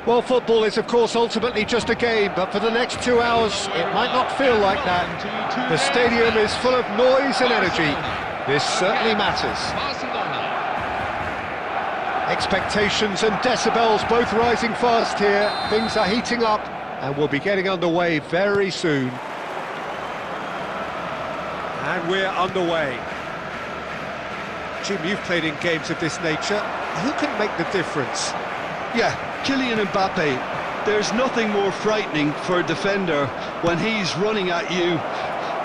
Well, football is, of course, ultimately just a game, but for the next 2 hours, it might not feel like that. The stadium is full of noise and energy. This certainly matters. Expectations and decibels both rising fast here. Things are heating up, and we'll be getting underway very soon. And we're underway. Jim, you've played in games of this nature. Who can make the difference? Yeah, Kylian Mbappe. There's nothing more frightening for a defender when he's running at you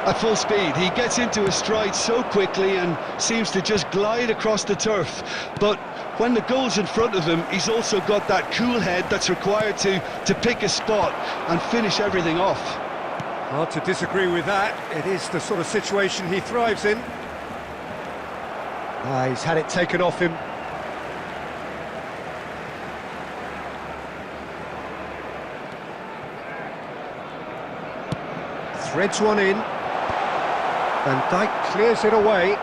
at full speed. He gets into his stride so quickly and seems to just glide across the turf. But when the goal's in front of him, he's also got that cool head that's required to pick a spot and finish everything off. Hard to disagree with that. It is the sort of situation he thrives in. He's had it taken off him. Threads one in. Van Dijk clears it away.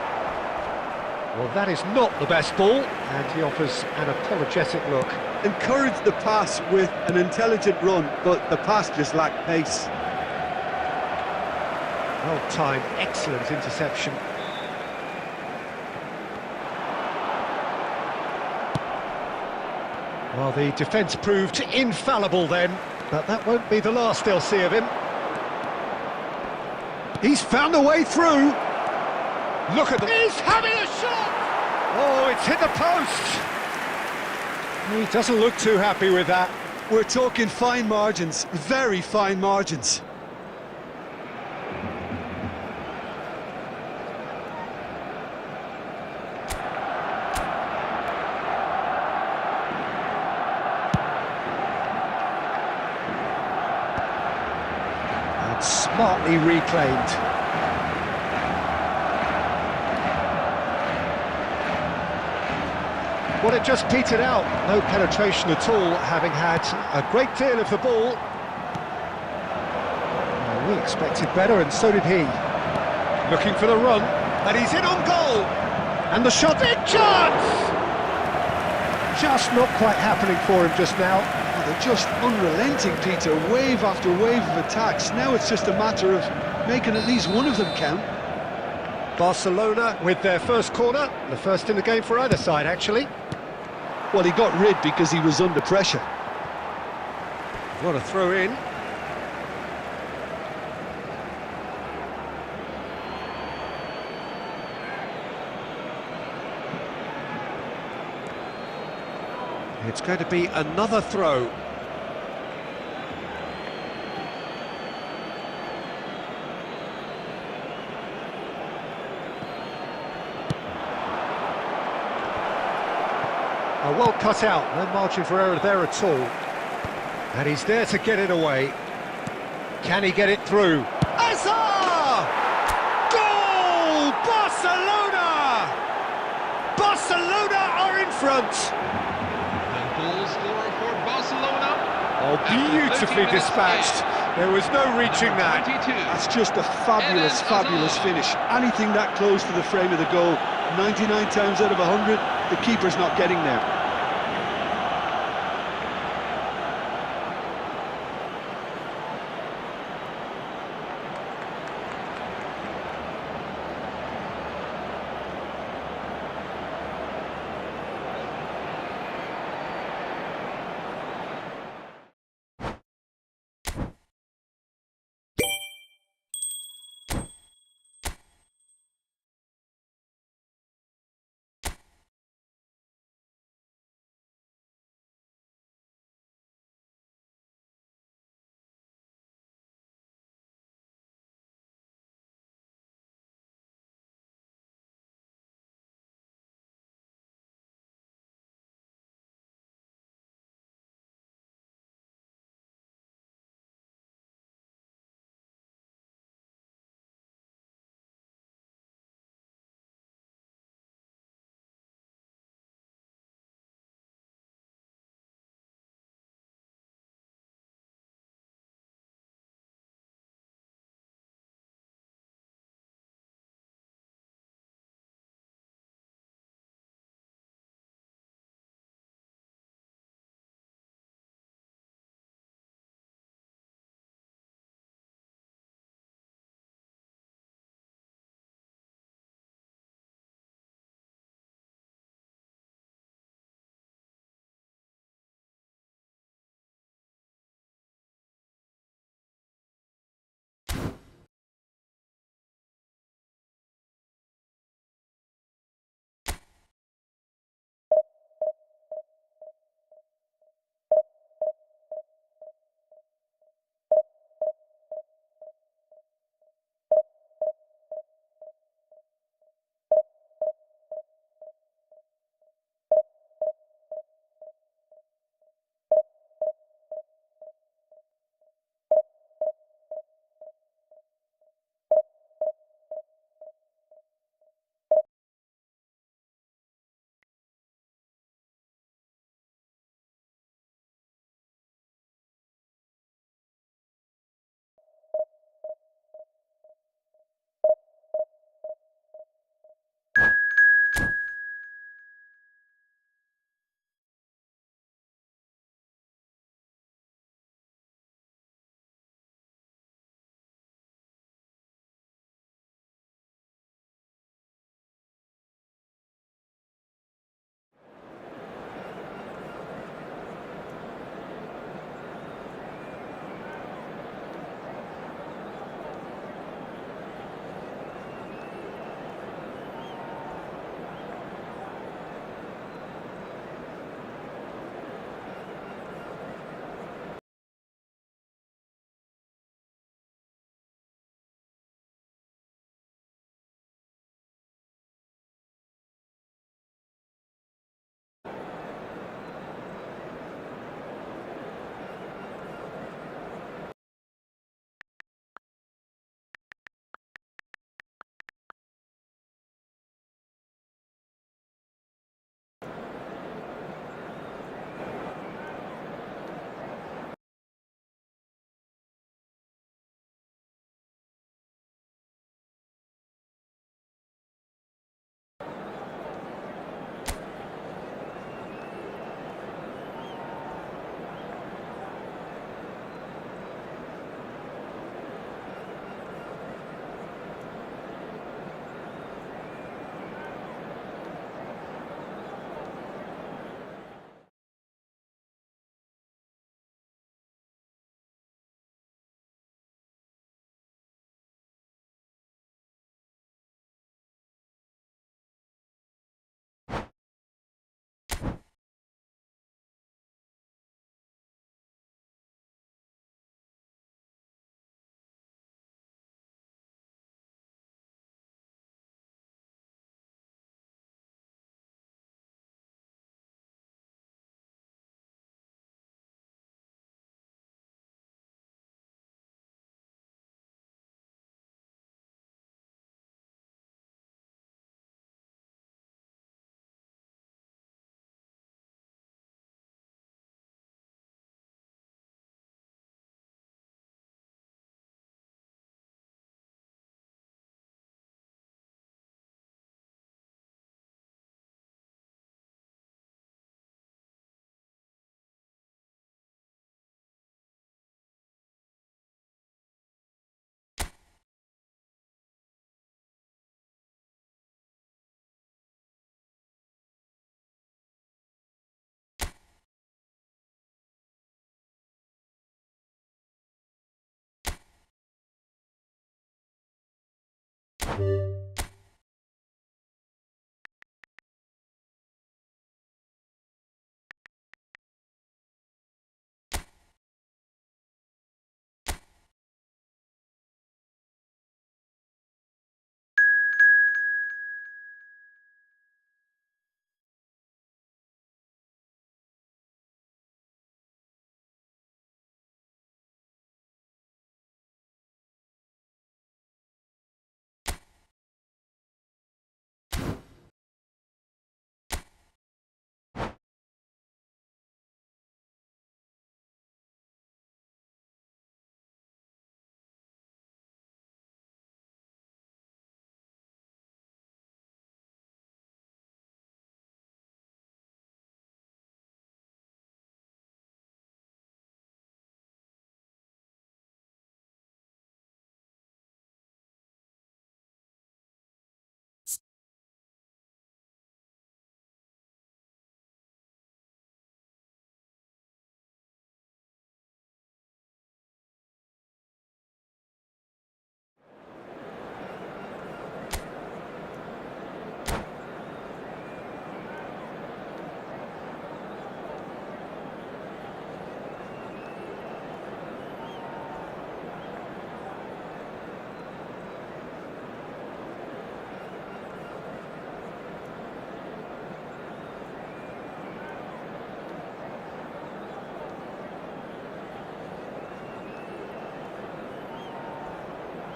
Well, that is not the best ball, and he offers an apologetic look. Encouraged the pass with an intelligent run, but the pass just lacked pace. Well timed, excellent interception. Well, the defence proved infallible then, but that won't be the last they'll see of him. He's found a way through. Look at the... He's having a shot! Oh, it's hit the post! He doesn't look too happy with that. We're talking fine margins, very fine margins. And smartly reclaimed. Well, it just petered out. No penetration at all, having had a great deal of the ball. Well, we expected better, and so did he. Looking for the run, and he's in on goal! And the shot, big chance! Just not quite happening for him just now. Well, they're just unrelenting, Peter. Wave after wave of attacks. Now it's just a matter of making at least one of them count. Barcelona with their first corner, the first in the game for either side, actually. Well, he got rid because he was under pressure. What a throw in. It's going to be another throw. Well cut out, no margin for error there at all. And he's there to get it away. Can he get it through? Azar! Goal! Barcelona! Barcelona are in front! And goal scorer for Barcelona. Oh, beautifully dispatched. There was no reaching that. 22. That's just a fabulous, fabulous finish. Anything that close to the frame of the goal, 99 times out of 100, the keeper's not getting there.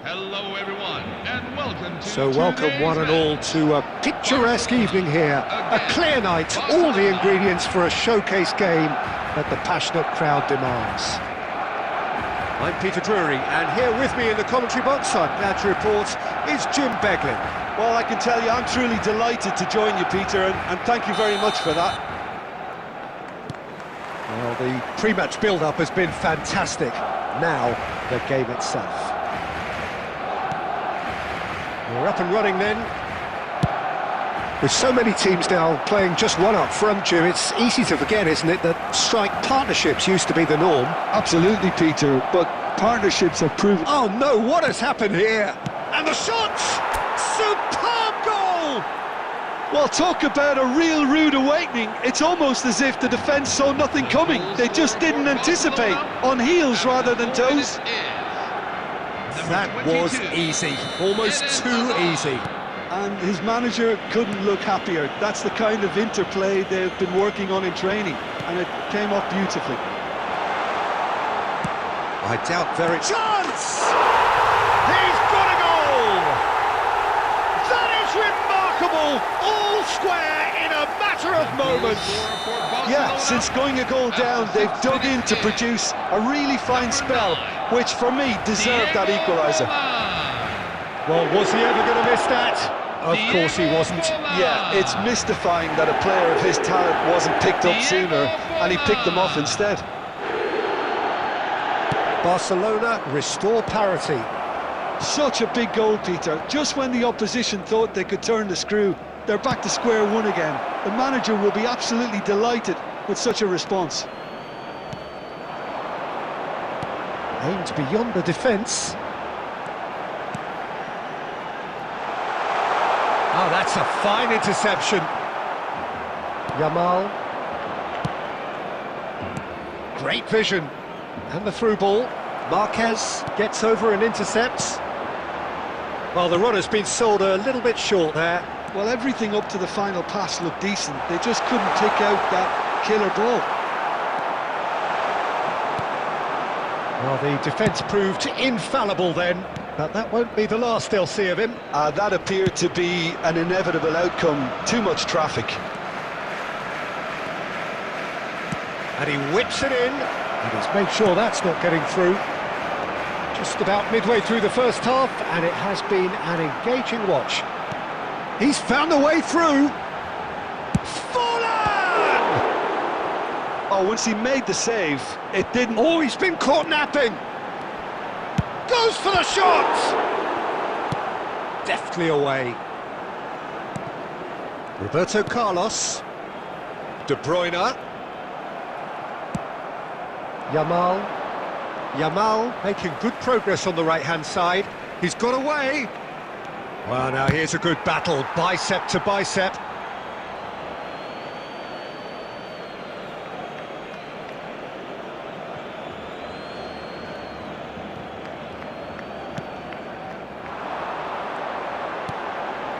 Hello everyone, and welcome to So welcome one and all to a picturesque evening here. A clear night, all the ingredients for a showcase game that the passionate crowd demands. I'm Peter Drury, and here with me in the commentary box, I'm glad to report, is Jim Beglin. Well, I can tell you I'm truly delighted to join you, Peter, and thank you very much for that. Well, the pre-match build-up has been fantastic. Now, the game itself. We're up and running then. With so many teams now playing just one up front, Jim, it's easy to forget, isn't it, that strike partnerships used to be the norm. Absolutely, Peter, but partnerships have proven... Oh no, what has happened here? And the shot! Superb goal! Well, talk about a real rude awakening. It's almost as if the defence saw nothing coming. They just didn't anticipate, on heels rather than toes. That was easy, almost too easy. And his manager couldn't look happier. That's the kind of interplay they've been working on in training, and it came off beautifully. I doubt very... Chance! He's got a goal! That is remarkable! All square in a matter of moments. Yeah, since going a goal down, they've dug in to produce a really fine spell, which for me deserved that equaliser. Well, was he ever going to miss that? Of course he wasn't. Yeah, it's mystifying that a player of his talent wasn't picked up sooner, and he picked them off instead. Barcelona restore parity. Such a big goal, Peter. Just when the opposition thought they could turn the screw, they're back to square one again. The manager will be absolutely delighted with such a response. Aimed beyond the defence. Oh, that's a fine interception. Yamal. Great vision. And the through ball. Marquez gets over and intercepts. Well, the run has been sold a little bit short there. Well, everything up to the final pass looked decent. They just couldn't pick out that killer ball. Well, the defence proved infallible then, but that won't be the last they'll see of him. That appeared to be an inevitable outcome. Too much traffic. And he whips it in, and he's made sure that's not getting through. Just about midway through the first half, and it has been an engaging watch. He's found the way through. Fallen! Oh, once he made the save, it didn't... Oh, he's been caught napping. Goes for the shot! Deftly away. Roberto Carlos. De Bruyne. Yamal making good progress on the right-hand side. He's got away. Well, now here's a good battle, bicep to bicep.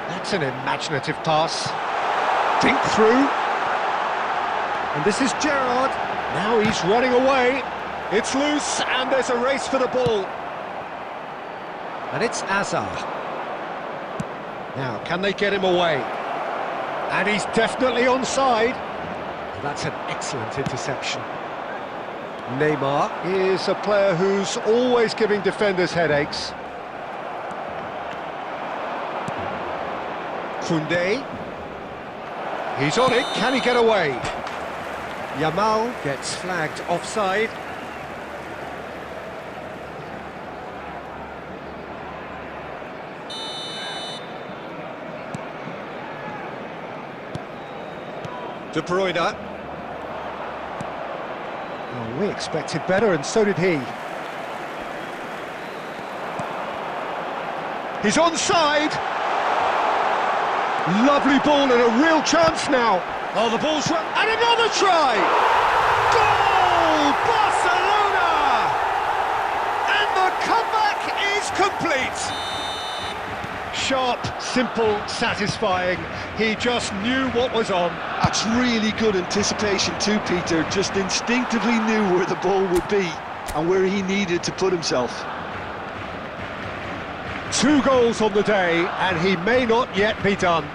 That's an imaginative pass. Dink through. And this is Gerrard. Now he's running away. It's loose, and there's a race for the ball. And it's Azar. Now, can they get him away? And he's definitely onside. That's an excellent interception. Neymar is a player who's always giving defenders headaches. Koundé. He's on it, can he get away? Yamal gets flagged offside. De Bruyne. Oh, we expected better, and so did he. He's onside. Lovely ball and a real chance now. Oh, the ball's run, and another try! Goal! Barcelona! And the comeback is complete. Sharp, simple, satisfying. He just knew what was on. That's really good anticipation too, Peter. Just instinctively knew where the ball would be and where he needed to put himself. 2 goals on the day, and he may not yet be done.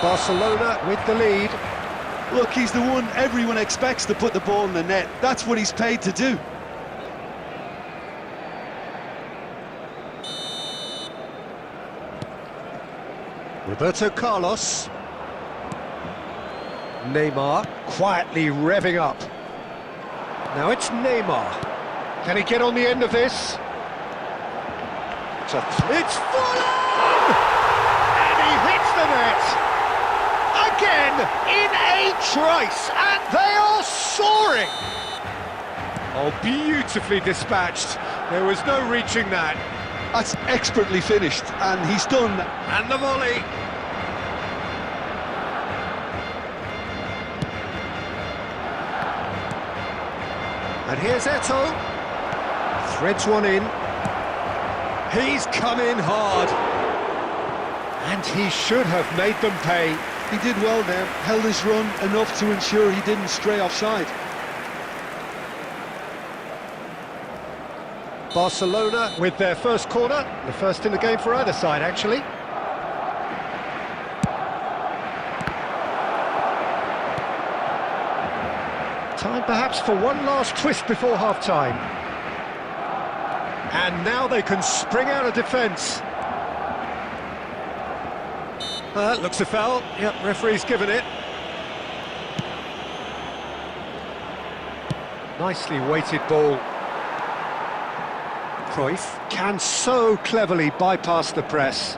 Barcelona with the lead. Look, he's the one everyone expects to put the ball in the net. That's what he's paid to do. Roberto Carlos. Neymar quietly revving up. Now it's Neymar. Can he get on the end of this? It's full on! And he hits the net! Again, in a trice, and they are soaring! Oh, beautifully dispatched. There was no reaching that. That's expertly finished, and he's done. And the volley. And here's Eto'o. Threads one in. He's come in hard. And he should have made them pay. He did well there, held his run enough to ensure he didn't stray offside. Barcelona with their first corner, the first in the game for either side, actually. Time perhaps for one last twist before half-time. And now they can spring out of defence. Looks a foul. Yep, referee's given it. Nicely weighted ball. Cruyff can so cleverly bypass the press.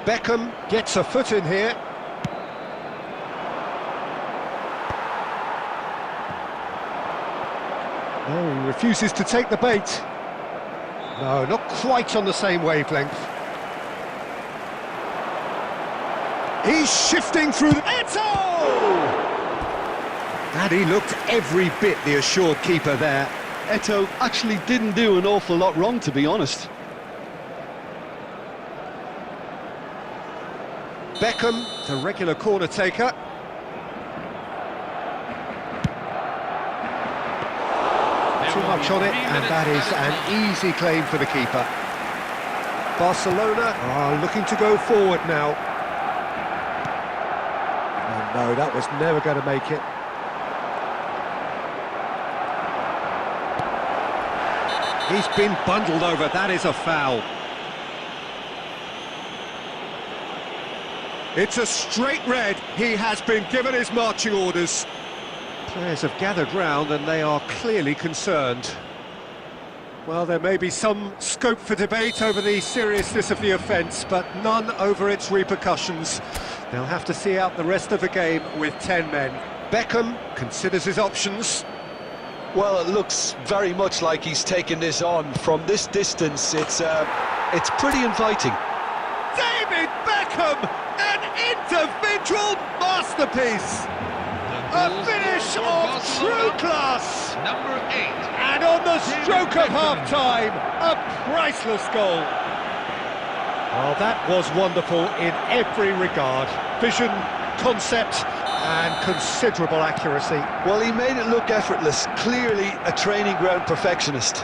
Beckham gets a foot in here. Oh, he refuses to take the bait. No, not quite on the same wavelength. He's shifting through the... Eto'o! And he looked every bit the assured keeper there. Eto'o actually didn't do an awful lot wrong, to be honest. Beckham, the regular corner taker. Too much on it, and that is an easy claim for the keeper. Barcelona are looking to go forward now. Oh no, that was never going to make it. He's been bundled over, that is a foul. It's a straight red, he has been given his marching orders. Players have gathered round and they are clearly concerned. Well, there may be some scope for debate over the seriousness of the offence, but none over its repercussions. They'll have to see out the rest of the game with 10 men. Beckham considers his options. Well, it looks very much like he's taken this on. From this distance, it's pretty inviting. David Beckham, an individual masterpiece. A finish of true class. Number 8. And on the stroke of half-time, a priceless goal. Well, that was wonderful in every regard. Vision, concept, and considerable accuracy. Well, he made it look effortless. Clearly a training ground perfectionist.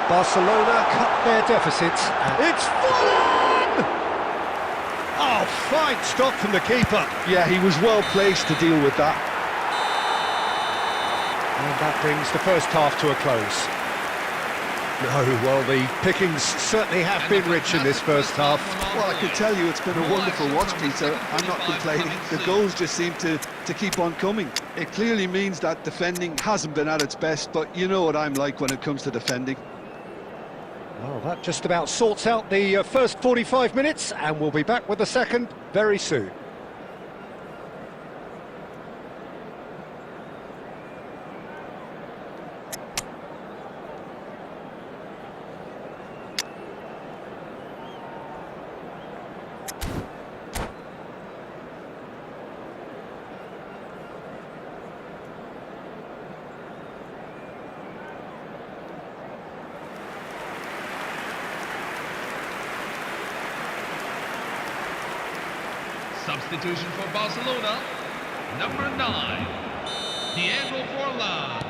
Barcelona cut their deficits. It's full on! Oh, fine stop from the keeper. Yeah, he was well placed to deal with that. And that brings the first half to a close. No, well, the pickings certainly have been rich in this first half. Well, I can tell you it's been a wonderful watch, Peter. I'm not complaining. The goals just seem to keep on coming. It clearly means that defending hasn't been at its best, but you know what I'm like when it comes to defending. Well, that just about sorts out the first 45 minutes, and we'll be back with the second very soon. Substitution for Barcelona, number 9, Diego Forlan.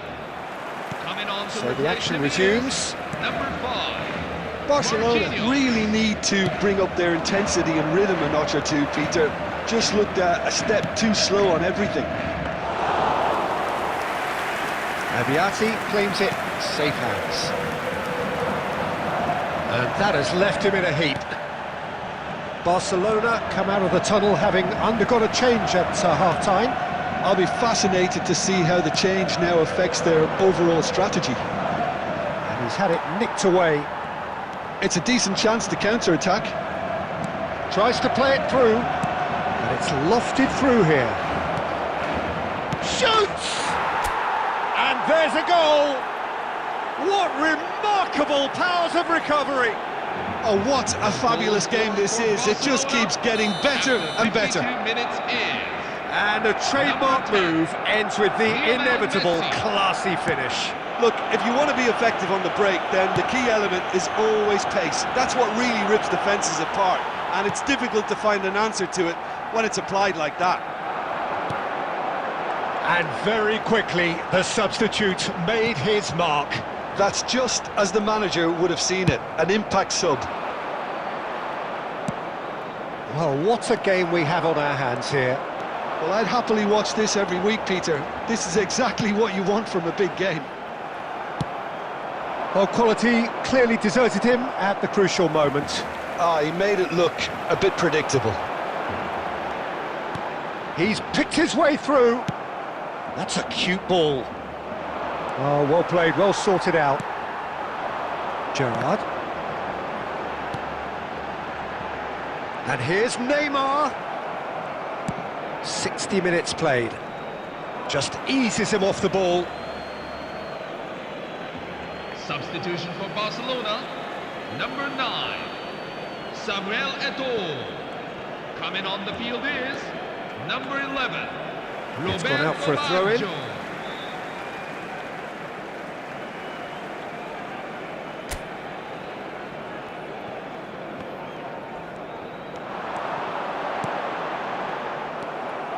Coming on to So the action resumes. Number 5. Barcelona Marquinhos. really need to bring up their intensity and rhythm a notch or two, Peter. Just looked a step too slow on everything. Abiati claims it, safe hands. And that has left him in a heap. Barcelona come out of the tunnel having undergone a change at half-time. I'll be fascinated to see how the change now affects their overall strategy. And he's had it nicked away. It's a decent chance to counter-attack. Tries to play it through, but it's lofted through here. Shoots! And there's a goal! What remarkable powers of recovery! Oh, what a fabulous game this is. It just keeps getting better and better. 52 minutes in. And a trademark move ends with the inevitable classy finish. Look, if you want to be effective on the break, then the key element is always pace. That's what really rips defences apart, and it's difficult to find an answer to it when it's applied like that. And very quickly, the substitute made his mark. That's just as the manager would have seen it, an impact sub. Well, what a game we have on our hands here. Well, I'd happily watch this every week, Peter. This is exactly what you want from a big game. Well, quality clearly deserted him at the crucial moment. He made it look a bit predictable. He's picked his way through. That's a cute ball. Oh, well played, well sorted out. Gerrard. And here's Neymar. 60 minutes played. Just eases him off the ball. Substitution for Barcelona, number 9, Samuel Eto'o. Coming on the field is number 11, It's gone out for a throw-in.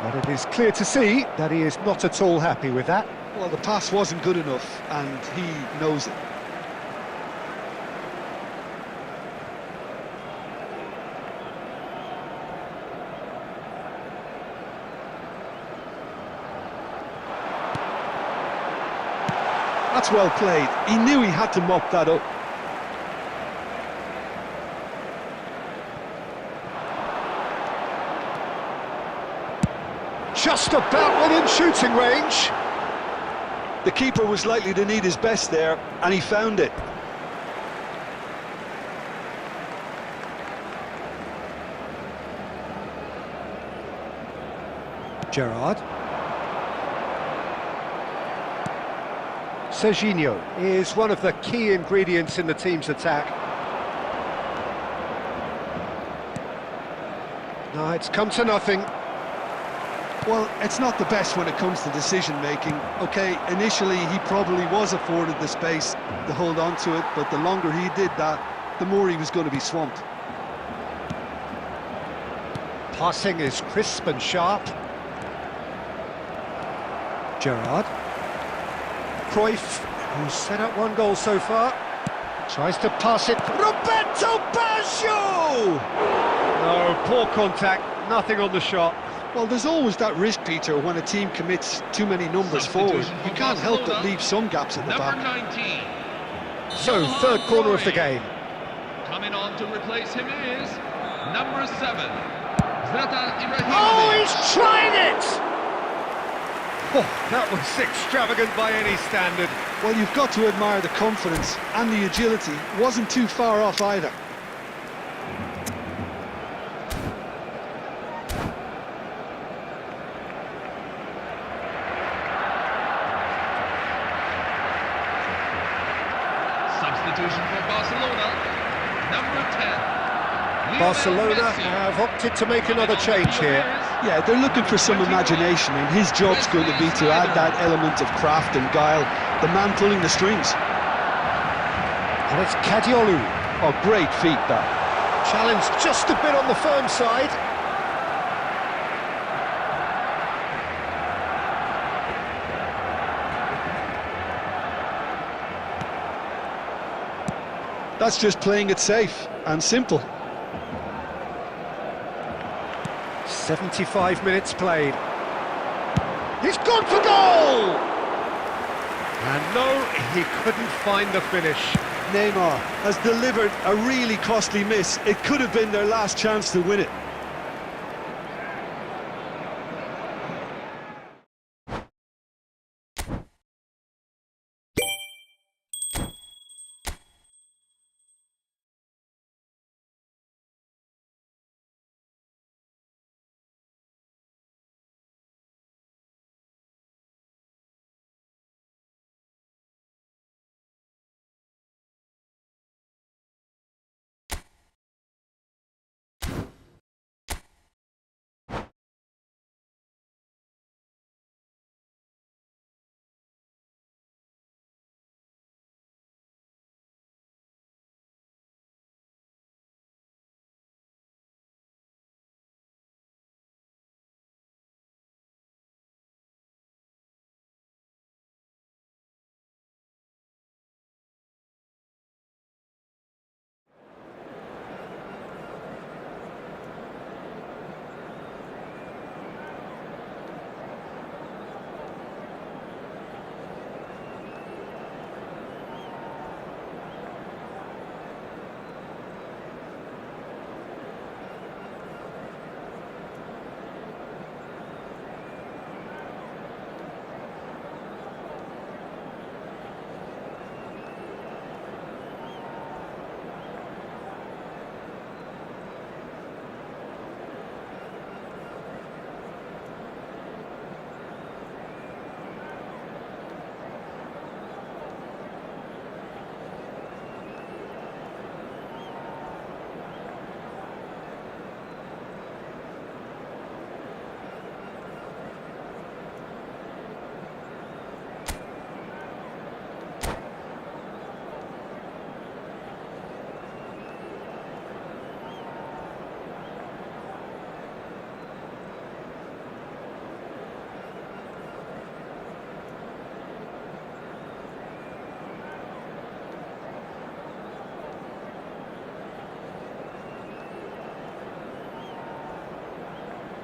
But it is clear to see that he is not at all happy with that. Well, the pass wasn't good enough, and he knows it. That's well played. He knew he had to mop that up. Just about within shooting range. The keeper was likely to need his best there, and he found it. Gerrard. Serginho is one of the key ingredients in the team's attack. No, it's come to nothing. Well, it's not the best when it comes to decision-making. OK, initially he probably was afforded the space to hold on to it, but the longer he did that, the more he was going to be swamped. Passing is crisp and sharp. Gerrard. Cruyff, who's set up one goal so far, tries to pass it. Roberto Baggio! No, poor contact, nothing on the shot. Well, there's always that risk, Peter, when a team commits too many numbers forward. You can't help but leave some gaps at the back. Number 19. So, third corner of the game. Coming on to replace him is number 7. Zlatan Ibrahimovic. Oh, he's trying it! Oh, that was extravagant by any standard. Well, you've got to admire the confidence and the agility. Wasn't too far off either. Substitution for Barcelona, number 10. Barcelona have opted to make another change here. Yeah, they're looking for some imagination, and his job's going to be to add that element of craft and guile, the man pulling the strings. And it's Kadiolu. Oh, great feat, that. Challenge just a bit on the firm side. That's just playing it safe and simple. 75 minutes played. He's gone for goal! And no, he couldn't find the finish. Neymar has delivered a really costly miss. It could have been their last chance to win it.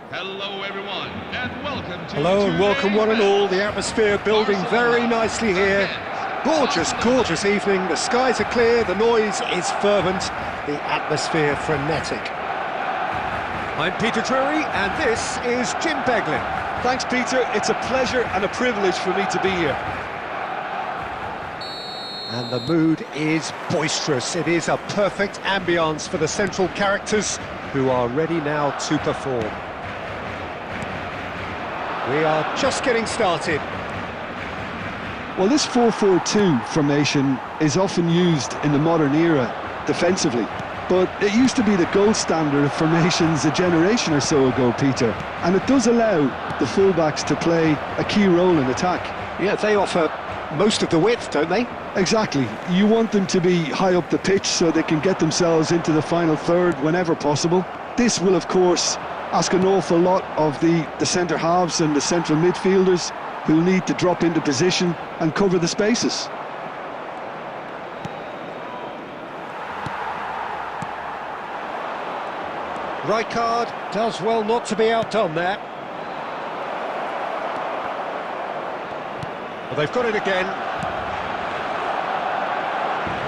Hello everyone, and welcome to Hello and welcome one and all. The atmosphere building very nicely here. Gorgeous, gorgeous evening. The skies are clear, the noise is fervent, the atmosphere frenetic. I'm Peter Drury and this is Jim Beglin. Thanks, Peter. It's a pleasure and a privilege for me to be here. And the mood is boisterous. It is a perfect ambience for the central characters who are ready now to perform. We are just getting started. Well, this 4-4-2 formation is often used in the modern era defensively, but it used to be the gold standard of formations a generation or so ago, Peter, and it does allow the fullbacks to play a key role in attack. Yeah, they offer most of the width, don't they? Exactly. You want them to be high up the pitch so they can get themselves into the final third whenever possible. This will, of course, ask an awful lot of the centre halves and the central midfielders, who'll need to drop into position and cover the spaces. Rijkaard does well not to be outdone there. Well, they've got it again.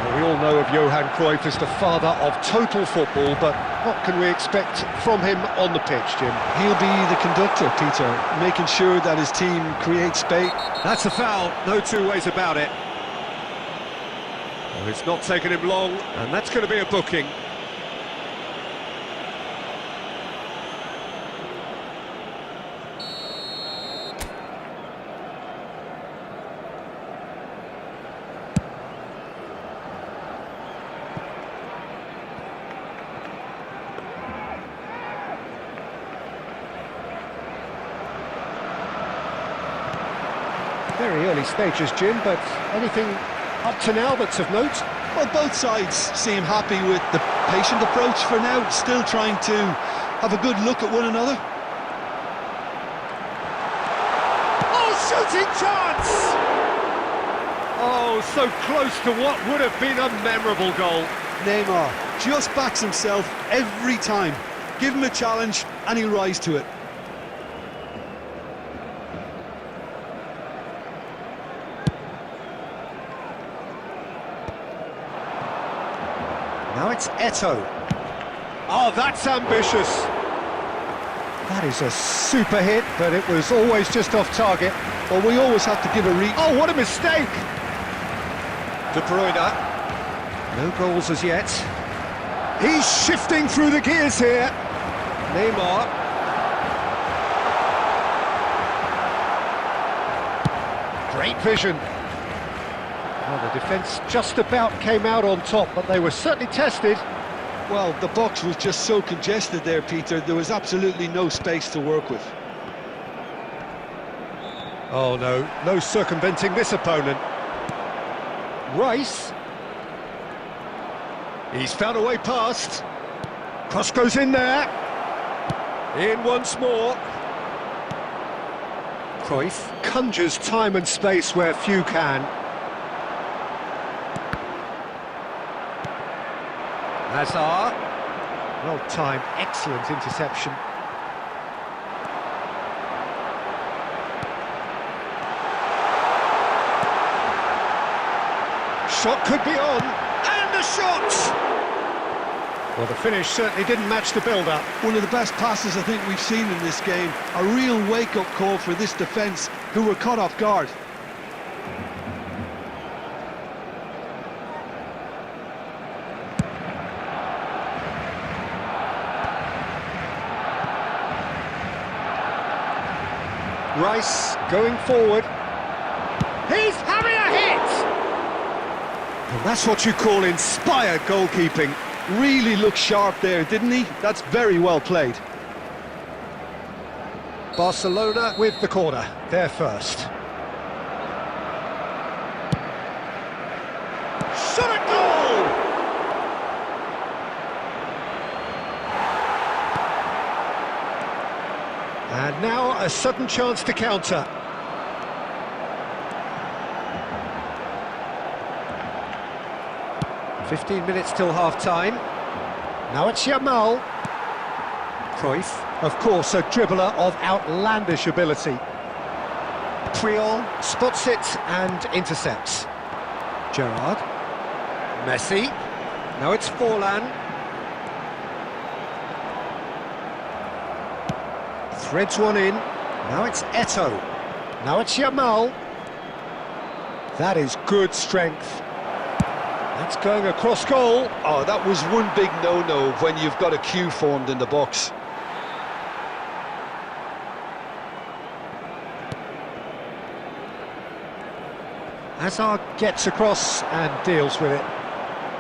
Well, we all know of Johan Cruyff as the father of total football, but what can we expect from him on the pitch, Jim? He'll be the conductor, Peter, making sure that his team creates space. That's a foul, no two ways about it. Well, it's not taken him long, and that's going to be a booking. Very early stages, Jim, but anything up to now that's of note? Well, both sides seem happy with the patient approach for now, still trying to have a good look at one another. Oh, shooting chance! Oh, so close to what would have been a memorable goal. Neymar just backs himself every time. Give him a challenge and he'll rise to it. Now it's Eto'o. Oh, that's ambitious. That is a super hit, but it was always just off target. Well, we always have to give a read. Oh, what a mistake! De Bruyne. No goals as yet. He's shifting through the gears here. Neymar. Great vision. Well, the defence just about came out on top, but they were certainly tested. Well, the box was just so congested there, Peter. There was absolutely no space to work with. Oh no, no circumventing this opponent. Rice. He's found a way past. Cross goes in there. In once more. Cruyff conjures time and space where few can. Hazard. Well timed, excellent interception. Shot could be on, and the shot! Well, the finish certainly didn't match the build-up. One of the best passes I think we've seen in this game. A real wake-up call for this defence, who were caught off guard. Rice going forward. He's having a hit! Well, that's what you call inspired goalkeeping. Really looked sharp there, didn't he? That's very well played. Barcelona with the corner, they're first. Shot at goal! And now a sudden chance to counter. "15 minutes till half-time. Now it's Yamal. Cruyff, of course, a dribbler of outlandish ability. Puyol spots it and intercepts. Gerrard. Messi. Now it's Forlan. Threads one in. Now it's Eto'o. Now it's Yamal. That is good strength. That's going across goal. Oh, that was one big no-no when you've got a queue formed in the box. Hazard gets across and deals with it.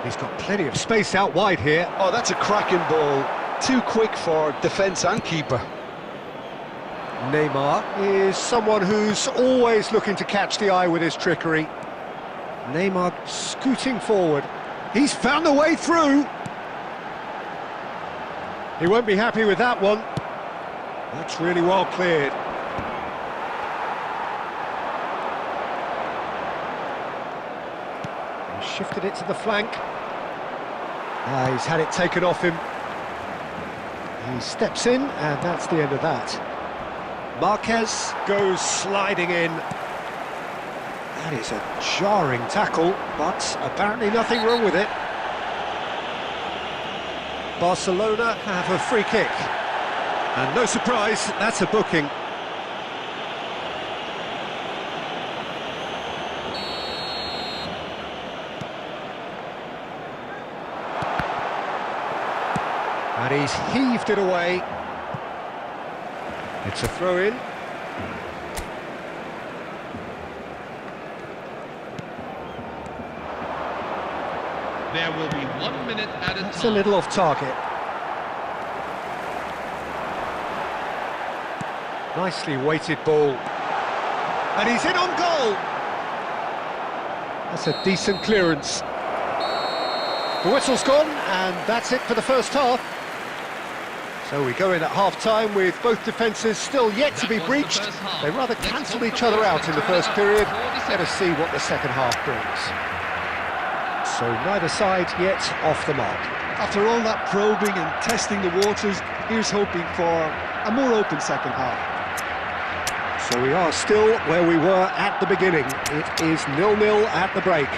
He's got plenty of space out wide here. Oh, that's a cracking ball. Too quick for defence and keeper. Neymar is someone who's always looking to catch the eye with his trickery. Neymar scooting forward. He's found a way through. He won't be happy with that one. That's really well cleared. He shifted it to the flank. He's had it taken off him. He steps in, and that's the end of that. Marquez goes sliding in. That is a jarring tackle, but apparently nothing wrong with it. Barcelona have a free kick. And no surprise, that's a booking. And he's heaved it away. It's a throw-in. There will be 1 minute at a time. That's a little off target. Nicely weighted ball. And he's in on goal! That's a decent clearance. The whistle's gone, and that's it for the first half. So we go in at half-time with both defences still yet to be breached. They rather cancelled each other out in the first period. Let us see what the second half brings. So neither side yet off the mark. After all that probing and testing the waters, here's hoping for a more open second half. So we are still where we were at the beginning. It is 0-0 at the break.